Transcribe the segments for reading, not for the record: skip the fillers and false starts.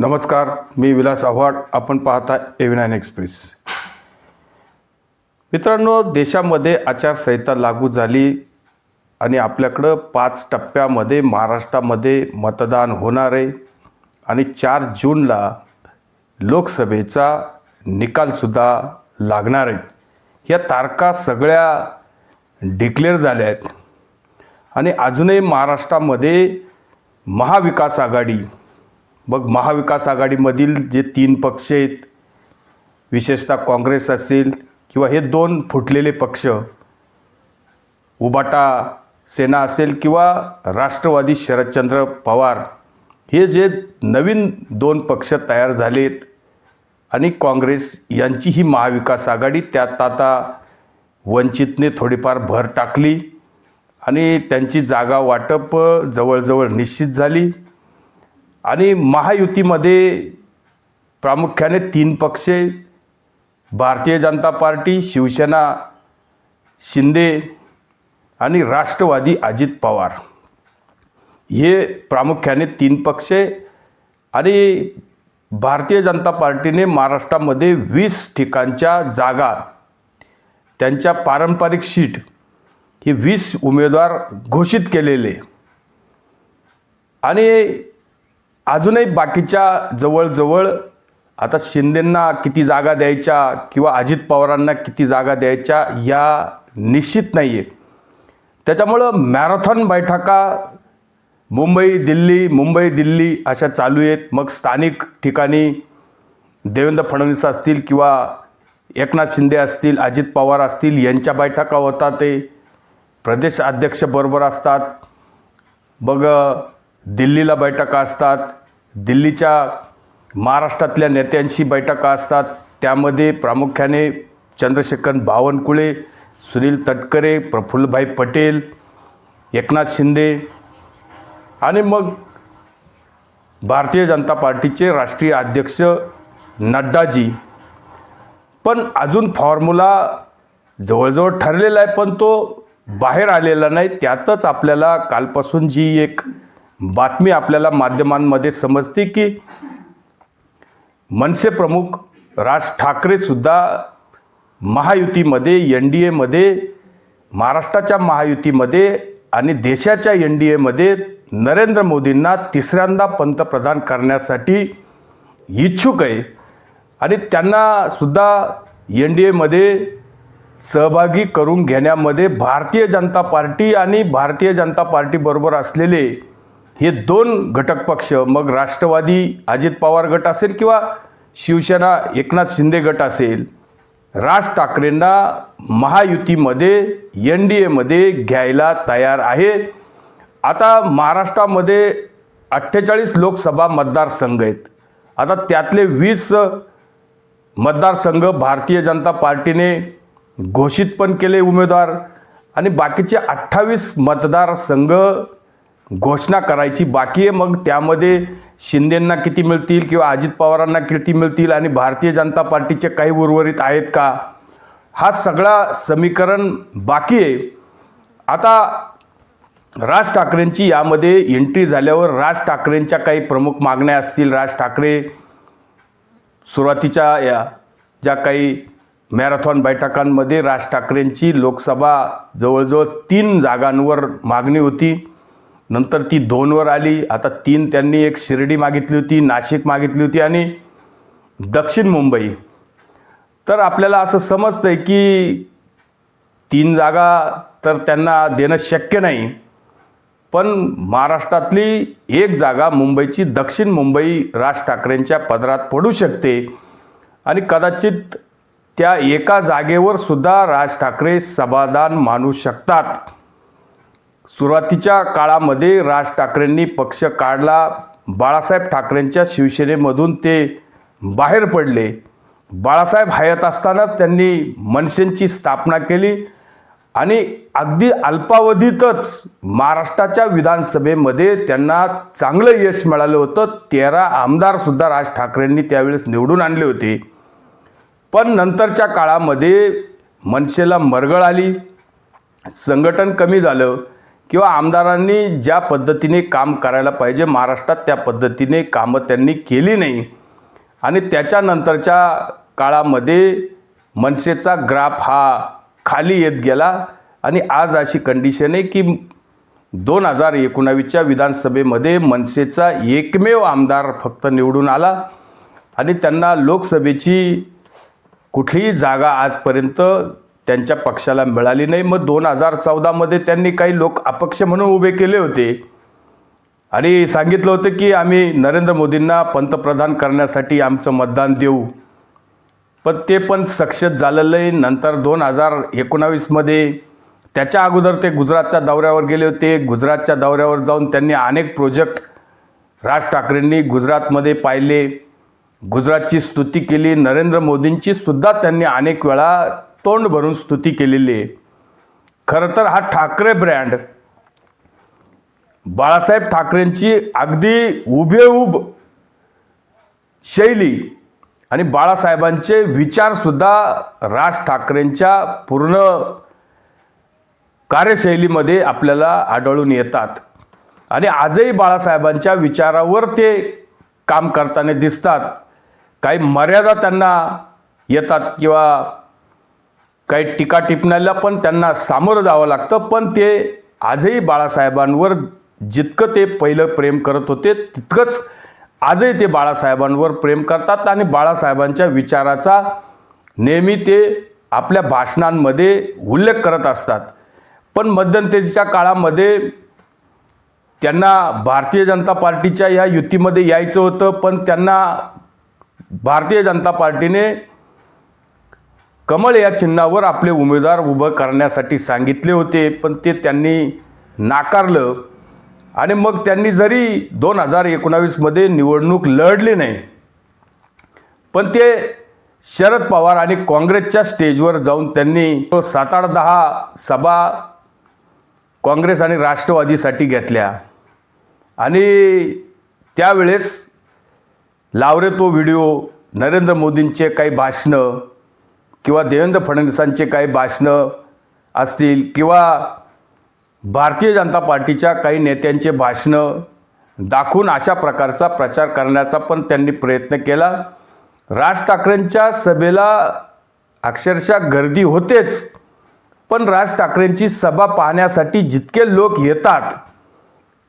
नमस्कार, मी विलास आव्हाड. आपण पाहता A9 एक्सप्रेस. मित्रांनो, देशामध्ये आचारसंहिता लागू झाली आणि आपल्याकडं 5 टप्प्यामध्ये महाराष्ट्रामध्ये मतदान होणार आहे आणि 4 जूनला लोकसभेचा निकालसुद्धा लागणार आहे. या तारखा सगळ्या डिक्लेअर झाल्या आहेत आणि अजूनही महाराष्ट्रामध्ये महाविकास आघाडी, मग महाविकास आघाडीमधील जे 3 पक्ष आहेत, विशेषतः काँग्रेस असेल किंवा हे 2 फुटलेले पक्ष, उबाटा सेना असेल किंवा राष्ट्रवादी शरदचंद्र पवार, हे जे नवीन 2 पक्ष तयार झालेत आणि काँग्रेस यांची ही महाविकास आघाडी, त्यात आता वंचितने थोडीफार भर टाकली आणि त्यांची जागा वाटप जवळजवळ निश्चित झाली. आणि महायुतीमध्ये प्रामुख्याने 3 पक्ष, भारतीय जनता पार्टी, शिवसेना शिंदे आणि राष्ट्रवादी अजित पवार, हे प्रामुख्याने 3 पक्ष. आणि भारतीय जनता पार्टीने महाराष्ट्रामध्ये 20 ठिकाणच्या जागा, त्यांच्या पारंपरिक सीट, हे 20 उमेदवार घोषित केलेले आणि अजूनही बाकीच्या जवळजवळ आता शिंदेंना किती जागा द्यायच्या किंवा अजित पवारांना किती जागा द्यायच्या या निश्चित नाही आहे. त्याच्यामुळं मॅरेथॉन बैठका मुंबई दिल्ली अशा चालू आहेत. मग स्थानिक ठिकाणी देवेंद्र फडणवीस असतील किंवा एकनाथ शिंदे असतील, अजित पवार असतील, यांच्या बैठका होतात. ते प्रदेश अध्यक्ष बरोबर असतात. मग दिल्लीला बैठका असतात, दिल्लीच्या महाराष्ट्रातल्या नेत्यांशी बैठका असतात. त्यामध्ये प्रामुख्याने चंद्रशेखर बावनकुळे, सुनील तटकरे, प्रफुल्लभाई पटेल, एकनाथ शिंदे आणि मग भारतीय जनता पार्टीचे राष्ट्रीय अध्यक्ष नड्डाजी. पण अजून फॉर्म्युला जवळजवळ ठरलेला आहे, पण तो बाहेर आलेला नाही. त्यातच आपल्याला कालपासून जी एक बातमी आपल्याला माध्यमांमध्ये समजते की मनसे प्रमुख राज ठाकरेसुद्धा महायुतीमध्ये, NDAमध्ये, महाराष्ट्राच्या महायुतीमध्ये आणि देशाच्या NDAमध्ये नरेंद्र मोदींना 3ऱ्यांदा पंतप्रधान करण्यासाठी इच्छुक आहे आणि त्यांनासुद्धा NDAमध्ये सहभागी करून घेण्यामध्ये भारतीय जनता पार्टी आणि भारतीय जनता पार्टीबरोबर असलेले हे 2 घटक पक्ष, मग राष्ट्रवादी अजित पवार गट असेल किंवा शिवसेना एकनाथ शिंदे गट असेल, राज ठाकरेंना महायुतीमध्ये NDAमध्ये घ्यायला तयार आहे. आता महाराष्ट्रामध्ये 48 लोकसभा मतदारसंघ आहेत. आता त्यातले 20 मतदारसंघ भारतीय जनता पार्टीने घोषित पण केले उमेदवार आणि बाकीचे 28 मतदारसंघ घोषणा करायची बाकी आहे. मग त्यामध्ये शिंदेंना किती मिळतील किंवा अजित पवारांना किती मिळतील आणि भारतीय जनता पार्टीचे काही उर्वरित आहेत का, हा सगळा समीकरण बाकी आहे. आता राज ठाकरेंची यामध्ये एंट्री झाल्यावर राज ठाकरेंच्या काही प्रमुख मागण्या असतील. राज ठाकरे सुरुवातीच्या या ज्या काही मॅरेथॉन बैठकांमध्ये राज ठाकरेंची लोकसभा जवळजवळ 3 जागांवर मागणी होती. नंतर ती 2 वर आली. आता 3 त्यांनी, एक शिर्डी मागितली होती, नाशिक मागितली होती आणि दक्षिण मुंबई. तर आपल्याला असं समजतंय की 3 जागा तर त्यांना देणं शक्य नाही, पण महाराष्ट्रातली 1 जागा मुंबईची, दक्षिण मुंबई राज ठाकरेंच्या पदरात पडू शकते आणि कदाचित त्या एका जागेवर सुद्धा राज ठाकरे समाधान मानू शकतात. सुरुवातीच्या काळामध्ये राज ठाकरेंनी पक्ष काढला, बाळासाहेब ठाकरेंच्या शिवसेनेमधून ते बाहेर पडले. बाळासाहेब हयात असतानाच त्यांनी मनसेची स्थापना केली आणि अगदी अल्पावधीतच महाराष्ट्राच्या विधानसभेमध्ये त्यांना चांगलं यश मिळालं होतं. 13 आमदारसुद्धा राज ठाकरेंनी त्यावेळेस निवडून आणले होते. पण नंतरच्या काळामध्ये मनसेला मरगळ आली, संघटन कमी झालं किंवा आमदारांनी ज्या पद्धतीने काम करायला पाहिजे महाराष्ट्रात त्या पद्धतीने कामं त्यांनी केली नाही आणि त्याच्यानंतरच्या काळामध्ये मनसेचा ग्राफ हा खाली येत गेला आणि आज अशी कंडिशन आहे की 2019च्या विधानसभेमध्ये मनसेचा एकमेव आमदार फक्त निवडून आला आणि त्यांना लोकसभेची कुठलीही जागा आजपर्यंत त्यांच्या पक्षाला मिळाली नाही. मग 2014मध्ये त्यांनी काही लोक अपक्ष म्हणून उभे केले होते आणि सांगितलं होतं की आम्ही नरेंद्र मोदींना पंतप्रधान करण्यासाठी आमचं मतदान देऊ, पण ते पण सक्सेस झालेलं नाही. नंतर 2019मध्ये त्याच्या अगोदर ते गुजरातच्या दौऱ्यावर गेले होते. गुजरातच्या दौऱ्यावर जाऊन त्यांनी अनेक प्रोजेक्ट राज ठाकरेंनी गुजरातमध्ये पाहिले, गुजरातची स्तुती केली. नरेंद्र मोदींची सुद्धा त्यांनी अनेक वेळा तोंड भरून स्तुती केलेली आहे. खरं तर हा ठाकरे ब्रँड बाळासाहेब ठाकरेंची अगदी हुबेहूब शैली आणि बाळासाहेबांचे विचारसुद्धा राज ठाकरेंच्या पूर्ण कार्यशैलीमध्ये आपल्याला आढळून येतात आणि आजही बाळासाहेबांच्या विचारावर ते काम करताना दिसतात. काही मर्यादा त्यांना येतात किंवा काही टीका टिप्पण्याला पण त्यांना सामोरं जावं लागतं, पण ते आजही बाळासाहेबांवर जितकं ते पहिलं प्रेम करत होते तितकंच आजही ते बाळासाहेबांवर प्रेम करतात आणि बाळासाहेबांच्या विचाराचा नेहमी ते आपल्या भाषणांमध्ये उल्लेख करत असतात. पण मध्यंतरीच्या काळामध्ये त्यांना भारतीय जनता पार्टीच्या या युतीमध्ये यायचं होतं, पण त्यांना भारतीय जनता पार्टीने कमळ या चिन्हावर आपले उमेदवार उभं करण्यासाठी सांगितले होते, पण ते त्यांनी नाकारलं आणि मग त्यांनी जरी 2019मध्ये निवडणूक लढली नाही, पण ते शरद पवार आणि काँग्रेसच्या स्टेजवर जाऊन त्यांनी 7-8-10 सभा काँग्रेस आणि राष्ट्रवादीसाठी घेतल्या आणि त्यावेळेस लावरे तो व्हिडिओ, नरेंद्र मोदींचे काही भाषणं किंवा देवेंद्र फडणवीसांचे काही भाषणं असतील किंवा भारतीय जनता पार्टीच्या काही नेत्यांचे भाषणं दाखवून अशा प्रकारचा प्रचार करण्याचा पण त्यांनी प्रयत्न केला. राज ठाकरेंच्या सभेला अक्षरशः गर्दी होतेच, पण राज ठाकरेंची सभा पाहण्यासाठी जितके लोक येतात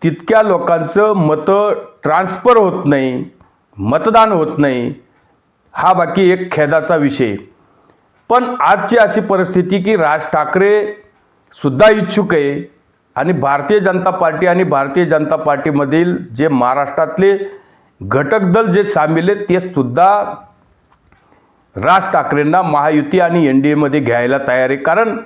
तितक्या लोकांचं मतं ट्रान्सफर होत नाही, मतदान होत नाही. हा बाकी एक खेदाचा विषय. पण आजची अशी परिस्थिती की राज ठाकरे सुद्धा इच्छुक आहे आणि भारतीय जनता पार्टी आणि भारतीय जनता पार्टीमधील जे महाराष्ट्रातले घटक दल जे सामील आहेत ते सुद्धा राज ठाकरेंना महायुती आणि NDAमध्ये घ्यायला तयार आहे. कारण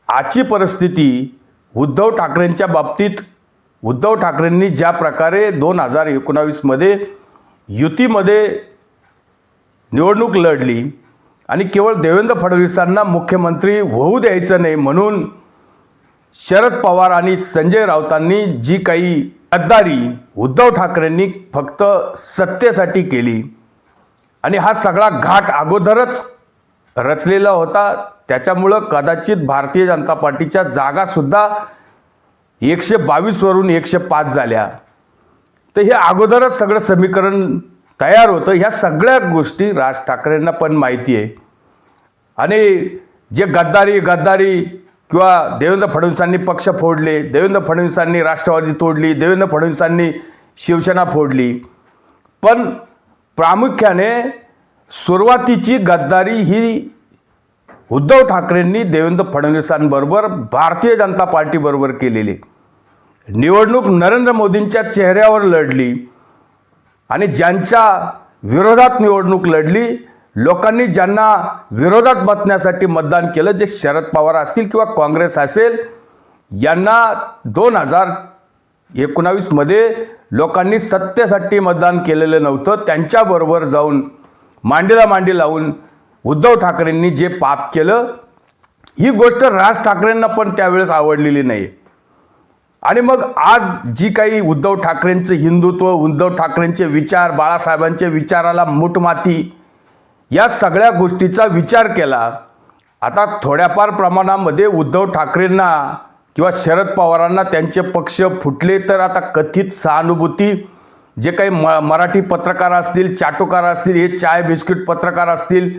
आजची परिस्थिती उद्धव ठाकरेंच्या बाबतीत उद्धव ठाकरेंनी ज्या प्रकारे 2019मध्ये युतीमध्ये निवडणूक लढली आणि केवळ देवेंद्र फडणवीसांना मुख्यमंत्री होऊ द्यायचं नाही म्हणून शरद पवार आणि संजय राऊतांनी जी काही गद्दारी उद्धव ठाकरेंनी फक्त सत्तेसाठी केली आणि हा सगळा घाट अगोदरच रचलेला होता, त्याच्यामुळं कदाचित भारतीय जनता पार्टीच्या जागासुद्धा 122 वरून 105 झाल्या. तर हे अगोदरच सगळं समीकरण तयार होतं. ह्या सगळ्या गोष्टी राज ठाकरेंना पण माहिती आहे आणि जे गद्दारी किंवा देवेंद्र फडणवीसांनी पक्ष फोडले, देवेंद्र फडणवीसांनी राष्ट्रवादी तोडली, देवेंद्र फडणवीसांनी शिवसेना फोडली, पण प्रामुख्याने सुरुवातीची गद्दारी ही उद्धव ठाकरेंनी देवेंद्र फडणवीसांबरोबर भारतीय जनता पार्टीबरोबर केलेली. निवडणूक नरेंद्र मोदींच्या चेहऱ्यावर लढली आणि ज्यांच्या विरोधात निवडणूक लढली, लोकांनी ज्यांना विरोधात बसण्यासाठी मतदान केलं, जे शरद पवार असतील किंवा काँग्रेस असेल, यांना 2019मध्ये लोकांनी सत्तेसाठी मतदान केलेलं नव्हतं. त्यांच्याबरोबर जाऊन मांडीला मांडी लावून उद्धव ठाकरेंनी जे पाप केलं, ही गोष्ट राज ठाकरेंना पण त्यावेळेस आवडलेली नाही. आणि मग आज जी काही उद्धव ठाकरेंचं हिंदुत्व, उद्धव ठाकरेंचे विचार, बाळासाहेबांच्या विचाराला मूठमाती, या सगळ्या गोष्टीचा विचार केला. आता थोड्याफार प्रमाणामध्ये उद्धव ठाकरेंना किंवा शरद पवारांना त्यांचे पक्ष फुटले तर आता कथित सहानुभूती जे काही मराठी पत्रकार असतील, चाटोकार असतील, हे चाय बिस्किट पत्रकार असतील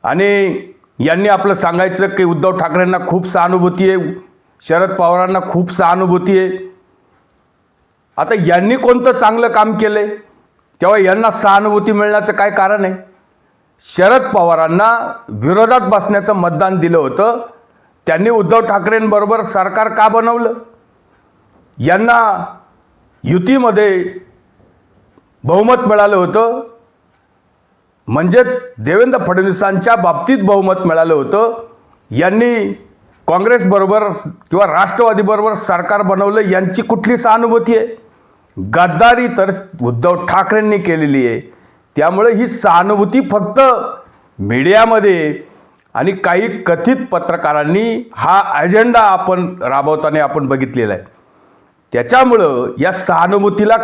आणि यांनी आपलं सांगायचं की उद्धव ठाकरेंना खूप सहानुभूती आहे, शरद पवारांना खूप सहानुभूती आहे. आता यांनी कोणतं चांगलं काम केलंय तेव्हा यांना सहानुभूती मिळण्याचं काय कारण आहे? शरद पवारांना विरोधात बसण्याचं मतदान दिलं होतं, त्यांनी उद्धव ठाकरेंबरोबर सरकार का बनवलं? यांना युतीमध्ये बहुमत मिळालं होतं, म्हणजेच देवेंद्र फडणवीसांच्या बाबतीत बहुमत मिळालं होतं. यांनी काँग्रेसबरोबर किंवा राष्ट्रवादीबरोबर सरकार बनवलं, यांची कुठली सहानुभूती आहे? गद्दारी तर उद्धव ठाकरेंनी केलेली आहे. त्यामुळे ही सहानुभूती फक्त मीडियामध्ये आणि काही कथित पत्रकारांनी हा अजेंडा आपण राबवताना आपण बघितलेला आहे. त्याच्यामुळं या सहानुभूतीला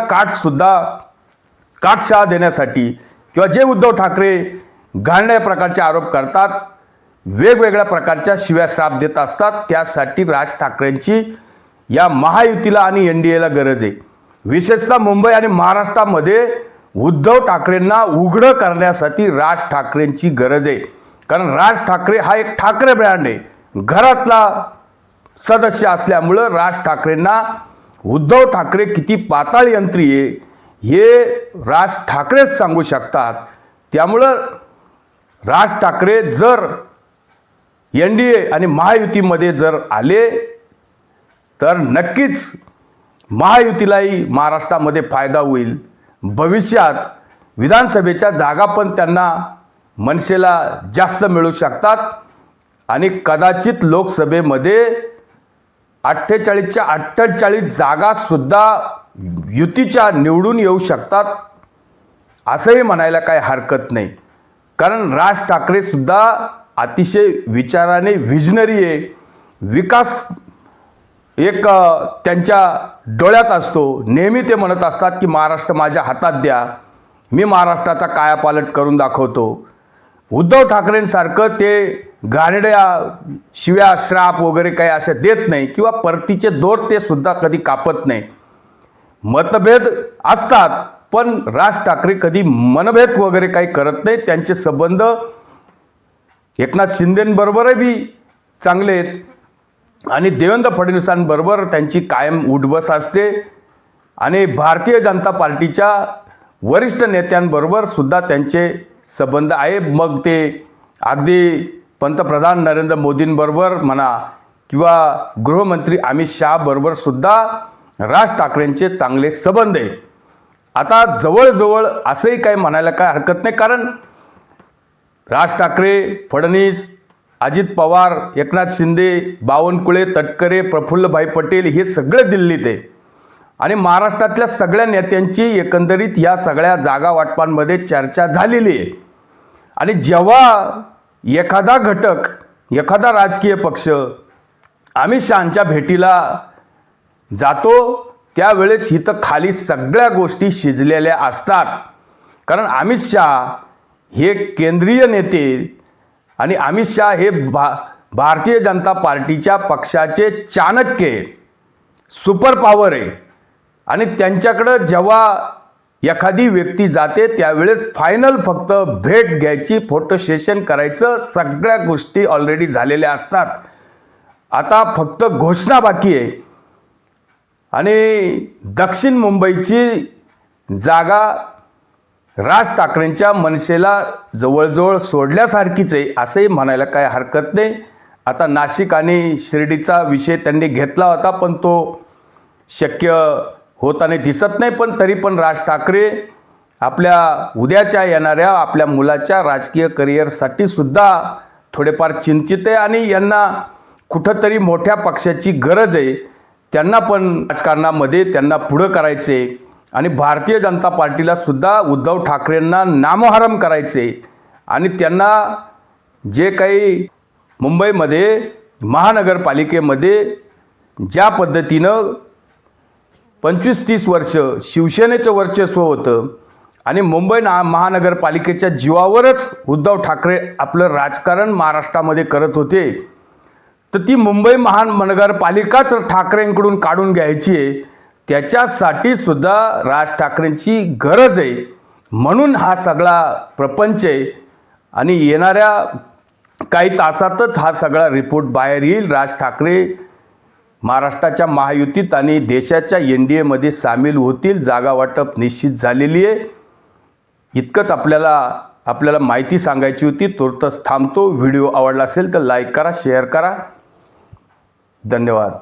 काटछाळ देण्यासाठी किंवा जे उद्धव ठाकरे घाणेरड्या प्रकारचे आरोप करतात, वेगवेगळ्या प्रकारच्या शिव्या श्राप देत असतात, त्यासाठी राज ठाकरेंची या महायुतीला आणि एनडीएला गरज आहे. विशेषतः मुंबई आणि महाराष्ट्रामध्ये उद्धव ठाकरेंना उघडं करण्यासाठी राज ठाकरेंची गरज आहे. कारण राज ठाकरे हा एक ठाकरे ब्रँड आहे, घरातला सदस्य असल्यामुळं राज ठाकरेंना उद्धव ठाकरे किती पाताळ यंत्री आहे हे राज ठाकरेच सांगू शकतात. त्यामुळं राज ठाकरे जर एनडीए आणि महायुतीमध्ये जर आले तर नक्कीच महायुतीलाही महाराष्ट्रामध्ये फायदा होईल. भविष्यात विधानसभेच्या जागा पण त्यांना मनसेला जास्त मिळू शकतात आणि कदाचित लोकसभेमध्ये 48च्या 48 जागासुद्धा युतीच्या निवडून येऊ शकतात असंही म्हणायला काही हरकत नाही. कारण राज ठाकरेसुद्धा अतिशय विचाराने व्हिजनरी आहे. विकास एक त्यांच्या डोळ्यात असतो. नेहमी ते म्हणत असतात की महाराष्ट्र माझ्या हातात द्या, मी महाराष्ट्राचा कायापालट करून दाखवतो. उद्धव ठाकरेंसारखं ते घाणेरड्या शिव्या श्राप वगैरे काही असे देत नाही किंवा परतीचे दोर ते सुद्धा कधी कापत नाही. मतभेद असतात पण राज ठाकरे कधी मनभेद वगैरे काही करत नाही. त्यांचे संबंध एकनाथ शिंदेंबरोबरही बी चांगले आहेत आणि देवेंद्र फडणवीसांबरोबर त्यांची कायम उठबस असते आणि भारतीय जनता पार्टीच्या वरिष्ठ नेत्यांबरोबर सुद्धा त्यांचे संबंध आहे. मग ते अगदी पंतप्रधान नरेंद्र मोदींबरोबर म्हणा किंवा गृहमंत्री अमित शहा बरोबर सुद्धा राज ठाकरेंचे चांगले संबंध आहेत. आता जवळजवळ असंही काही म्हणायला काय हरकत नाही, कारण राज ठाकरे, फडणवीस, अजित पवार, एकनाथ शिंदे, बावनकुळे, तटकरे, प्रफुल्लभाई पटेल हे सगळे दिल्लीत आहे आणि महाराष्ट्रातल्या सगळ्या नेत्यांची एकंदरीत या सगळ्या जागा वाटपांमध्ये चर्चा झालेली आहे. आणि जेव्हा एखादा घटक, एखादा राजकीय पक्ष अमित शहांच्या भेटीला जातो त्यावेळेस इथं खाली सगळ्या गोष्टी शिजलेल्या असतात. कारण अमित शहा हे केंद्रीय नेते आणि अमित शहा हे भारतीय जनता पार्टीच्या पक्षाचे चाणक्य सुपर पॉवर आहे आणि त्यांच्याकडं जेव्हा एखादी व्यक्ती जाते त्यावेळेस फायनल फक्त भेट घ्यायची, फोटो सेशन करायचं, सगळ्या गोष्टी ऑलरेडी झालेल्या असतात. आता फक्त घोषणा बाकी आहे आणि दक्षिण मुंबईची जागा राज ठाकरेंच्या मनसेला जवळजवळ सोडल्यासारखीच आहे असंही म्हणायला काय हरकत नाही. आता नाशिक आणि शिर्डीचा विषय त्यांनी घेतला होता पण तो शक्य होताना दिसत नाही. पण तरी पण राज ठाकरे आपल्या उद्याच्या येणाऱ्या आपल्या मुलाच्या राजकीय करिअरसाठी सुद्धा थोडेफार चिंतित आहे आणि यांना कुठंतरी मोठ्या पक्षाची गरज आहे. त्यांना पण राजकारणामध्ये त्यांना पुढं करायचे आणि भारतीय जनता पार्टीला सुद्धा उद्धव ठाकरेंना नामोहरम करायचे आणि त्यांना जे काही मुंबईमध्ये महानगरपालिकेमध्ये ज्या पद्धतीनं 25-30 वर्ष शिवसेनेचं वर्चस्व होतं आणि मुंबई महानगरपालिकेच्या जीवावरच उद्धव ठाकरे आपलं राजकारण महाराष्ट्रामध्ये करत होते, तर ती मुंबई महानगरपालिकाच ठाकरेंकडून काढून घ्यायची आहे. त्याच्यासाठी सुद्धा राज ठाकरेंची गरज आहे. म्हणून हा सगळा प्रपंच आहे. आणि येणाऱ्या काही तासातच हा सगळा रिपोर्ट बाहेर येईल. राज ठाकरे महाराष्ट्राच्या महायुतीत आणि देशाच्या NDAमध्ये सामील होतील. जागा वाटप निश्चित झालेली आहे. इतकंच आपल्याला माहिती सांगायची होती. तुर्तच थांबतो. व्हिडिओ आवडला असेल तर लाईक करा, शेअर करा. धन्यवाद.